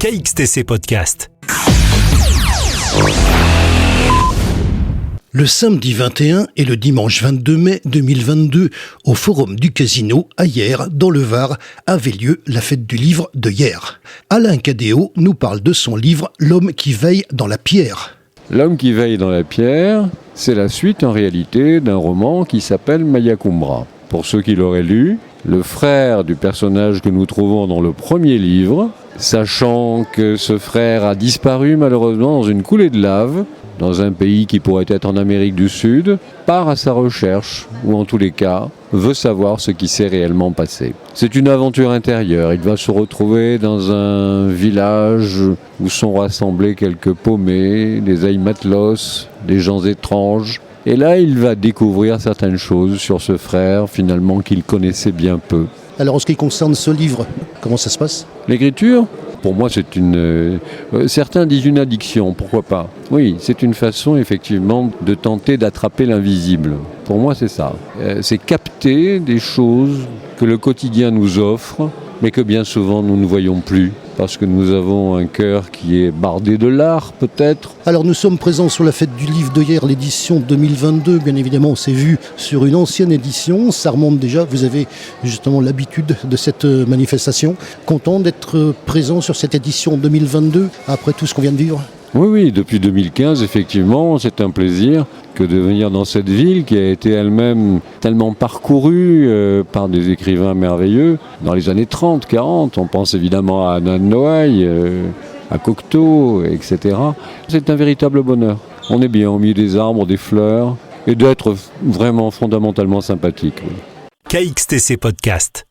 KXTC Podcast. Le samedi 21 et le dimanche 22 mai 2022, au Forum du Casino, à Hyères, dans le Var, avait lieu la fête du livre de Hyères. Alain Cadéot nous parle de son livre « L'homme qui veille dans la pierre ». L'homme qui veille dans la pierre, c'est la suite en réalité d'un roman qui s'appelle Mayacumbra. Pour ceux qui l'auraient lu, le frère du personnage que nous trouvons dans le premier livre, sachant que ce frère a disparu malheureusement dans une coulée de lave, dans un pays qui pourrait être en Amérique du Sud, part à sa recherche, ou en tous les cas, veut savoir ce qui s'est réellement passé. C'est une aventure intérieure. Il va se retrouver dans un village où sont rassemblés quelques paumés, des aïmatelos, des gens étranges. Et là, il va découvrir certaines choses sur ce frère, finalement, qu'il connaissait bien peu. Alors en ce qui concerne ce livre, comment ça se passe ? L'écriture ? Pour moi, c'est une... certains disent une addiction, pourquoi pas ? Oui, c'est une façon, effectivement, de tenter d'attraper l'invisible. Pour moi, c'est ça. C'est capter des choses que le quotidien nous offre, mais que bien souvent, nous ne voyons plus, parce que nous avons un cœur qui est bardé de l'art, peut-être. Alors nous sommes présents sur la fête du livre de Hyères, l'édition 2022. Bien évidemment, on s'est vu sur une ancienne édition. Ça remonte déjà, vous avez justement l'habitude de cette manifestation. Content d'être présent sur cette édition 2022, après tout ce qu'on vient de vivre ? Oui, depuis 2015, effectivement, c'est un plaisir que de venir dans cette ville qui a été elle-même tellement parcourue par des écrivains merveilleux dans les années 30, 40. On pense évidemment à Nan Noailles, à Cocteau, etc. C'est un véritable bonheur. On est bien au milieu des arbres, des fleurs, et d'être vraiment fondamentalement sympathique. Oui. KXTC Podcast.